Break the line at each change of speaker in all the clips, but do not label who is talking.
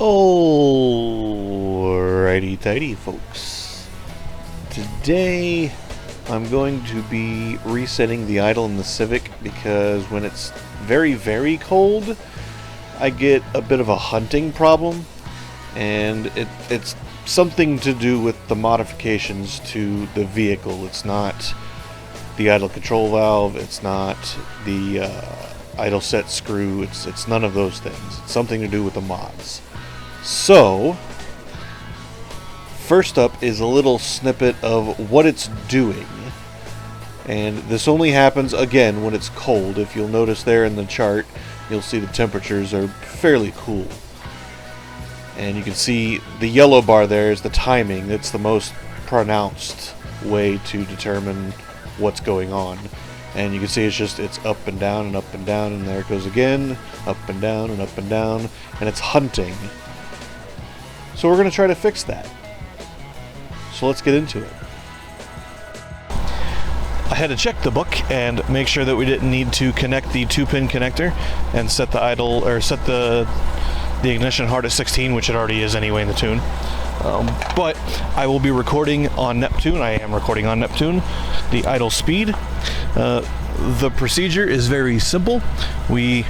Alrighty tighty folks, today I'm going to be resetting the idle in the Civic because when it's very cold I get a bit of a hunting problem, and it's something to do with the modifications to the vehicle. It's not the idle control valve, it's not the idle set screw, it's none of those things. It's something to do with the mods. So, first up is a little snippet of what it's doing. And this only happens, again, when it's cold. If you'll notice there in the chart, you'll see the temperatures are fairly cool. And you can see the yellow bar there is the timing. It's the most pronounced way to determine what's going on. And you can see it's up and down and up and down, and there it goes again, up and down and up and down, and it's hunting. So we're going to try to fix that. So let's get into it. I had to check the book and make sure that we didn't need to connect the 2-pin connector and set the idle, or set the ignition hard at 16, which it already is anyway in the tune. But I will be recording on Neptune. I am recording on Neptune the idle speed. The procedure is very simple. We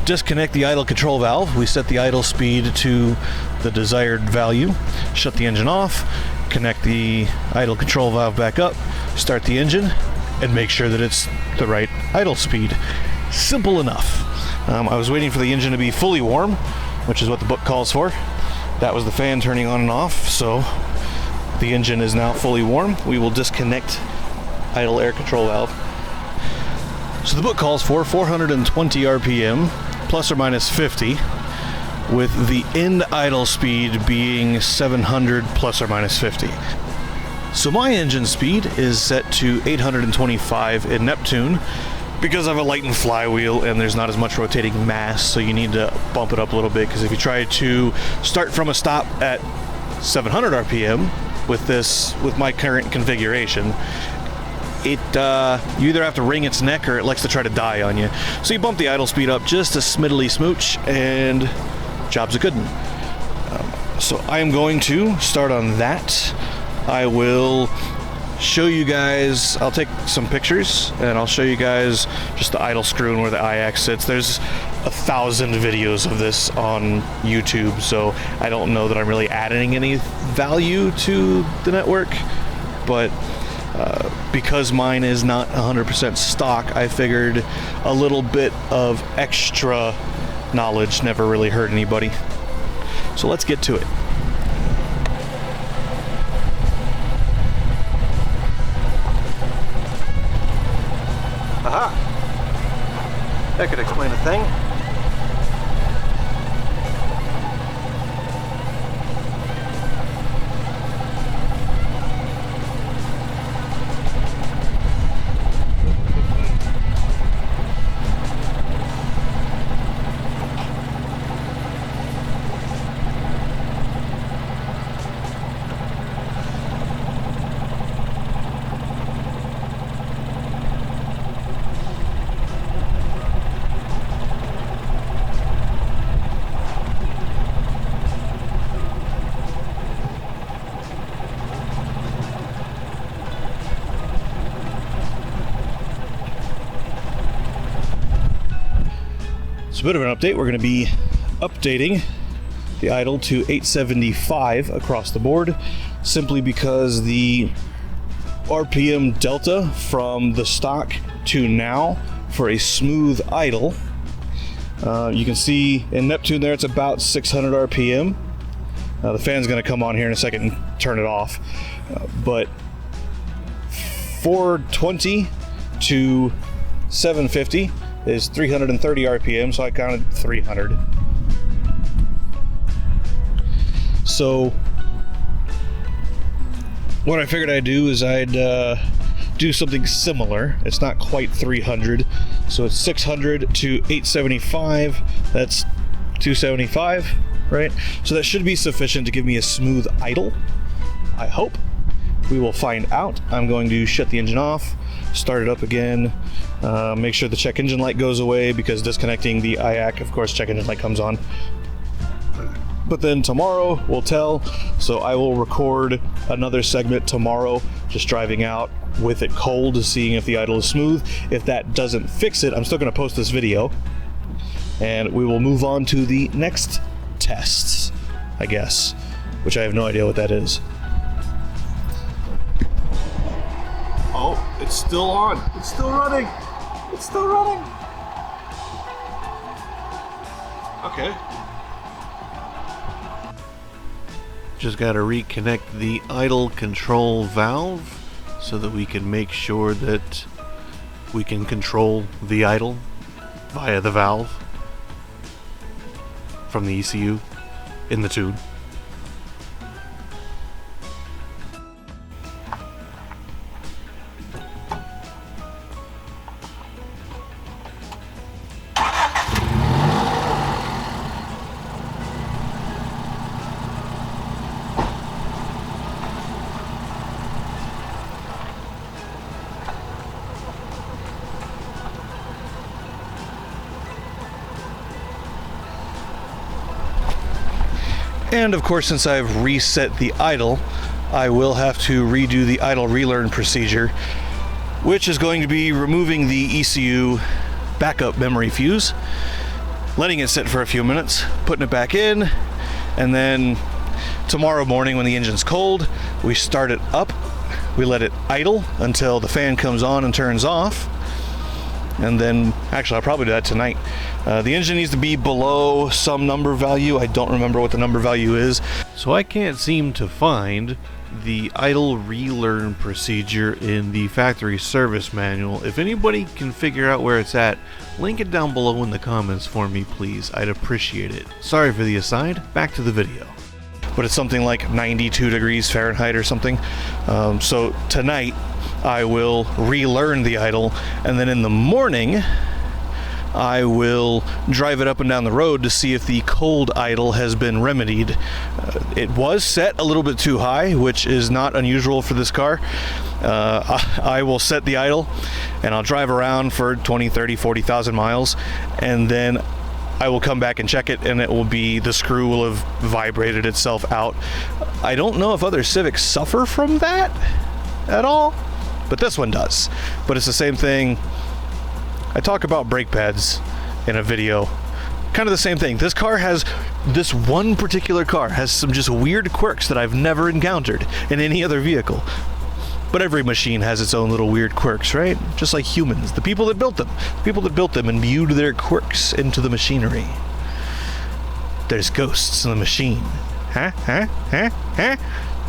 disconnect the idle control valve. We set the idle speed to the desired value. Shut the engine off. Connect the idle control valve back up. Start the engine and make sure that it's the right idle speed. Simple enough. I was waiting for the engine to be fully warm, which is what the book calls for. That was the fan turning on and off, so the engine is now fully warm. We will disconnect idle air control valve. So the book calls for 420 RPM, plus or minus 50, with the end idle speed being 700 plus or minus 50. So my engine speed is set to 825 in Neptune because I have a lightened flywheel and there's not as much rotating mass, so you need to bump it up a little bit, because if you try to start from a stop at 700 RPM with my current configuration, you either have to wring its neck or it likes to try to die on you. So you bump the idle speed up just a smiddly smooch and job's a good one. So I am going to start on that. I will show you guys, I'll take some pictures and I'll show you guys just the idle screw and where the IX sits. There's 1,000 videos of this on YouTube, so I don't know that I'm really adding any value to the network, but because mine is not 100% stock, I figured a little bit of extra knowledge never really hurt anybody. So let's get to it. Aha! That could explain a thing. A bit of an update. We're going to be updating the idle to 875 across the board, simply because the RPM delta from the stock to now for a smooth idle, you can see in Neptune there it's about 600 RPM. The fan's going to come on here in a second and turn it off, but 420 to 750 is 330 RPM, so I counted 300. So what I figured I'd do is I'd do something similar. It's not quite 300, so it's 600 to 875. That's 275, right? So that should be sufficient to give me a smooth idle, I hope. We will find out. I'm going to shut the engine off, start it up again, make sure the check engine light goes away, because disconnecting the IAC, of course, check engine light comes on. But then tomorrow will tell, so I will record another segment tomorrow, just driving out with it cold, seeing if the idle is smooth. If that doesn't fix it, I'm still going to post this video, and we will move on to the next tests, I guess, which I have no idea what that is. Oh, it's still on. It's still running. It's still running. Okay. Just got to reconnect the idle control valve so that we can make sure that we can control the idle via the valve from the ECU in the tune. And of course, since I've reset the idle, I will have to redo the idle relearn procedure, which is going to be removing the ECU backup memory fuse, letting it sit for a few minutes, putting it back in, and then tomorrow morning when the engine's cold, we start it up, we let it idle until the fan comes on and turns off. And then, actually, I'll probably do that tonight. The engine needs to be below some number value. I don't remember what the number value is. So I can't seem to find the idle relearn procedure in the factory service manual. If anybody can figure out where it's at, link it down below in the comments for me, please. I'd appreciate it. Sorry for the aside, back to the video. But it's something like 92 degrees Fahrenheit or something. So tonight, I will relearn the idle, and then in the morning I will drive it up and down the road to see if the cold idle has been remedied. It was set a little bit too high, which is not unusual for this car. I will set the idle and I'll drive around for 20, 30, 40,000 miles, and then I will come back and check it, and it will be, the screw will have vibrated itself out. I don't know if other Civics suffer from that at all, but this one does. But it's the same thing. I talk about brake pads in a video. Kind of the same thing. This one particular car has some just weird quirks that I've never encountered in any other vehicle. But every machine has its own little weird quirks, right? Just like humans. The people that built them imbued their quirks into the machinery. There's ghosts in the machine.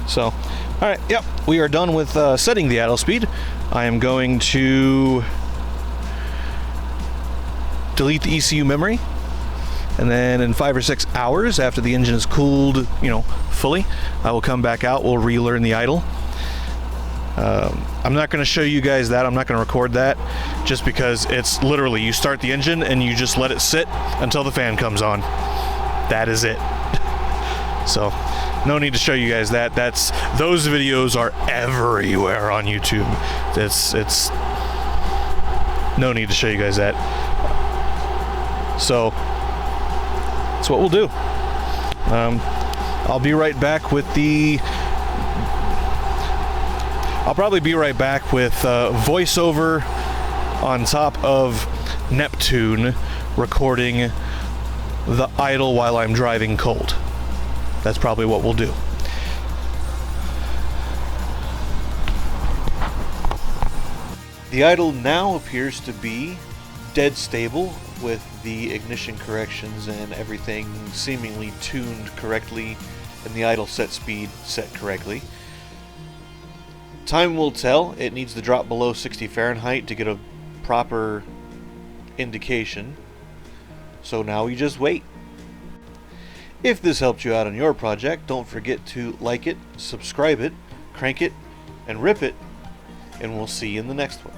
So, alright, yep, we are done with setting the idle speed. I am going to delete the ECU memory, and then in 5 or 6 hours after the engine is cooled, fully, I will come back out, we'll relearn the idle. I'm not going to show you guys that, I'm not going to record that, just because it's literally, you start the engine and you just let it sit until the fan comes on. That is it. So, no need to show you guys that. Those videos are everywhere on YouTube. It's no need to show you guys that. So that's what we'll do. I'll be right back with I'll probably be right back with voiceover on top of Neptune recording the idle while I'm driving cold. That's probably what we'll do. The idle now appears to be dead stable with the ignition corrections and everything seemingly tuned correctly and the idle set speed set correctly. Time will tell. It needs to drop below 60 Fahrenheit to get a proper indication. So now we just wait. If this helped you out on your project, don't forget to like it, subscribe it, crank it, and rip it, and we'll see you in the next one.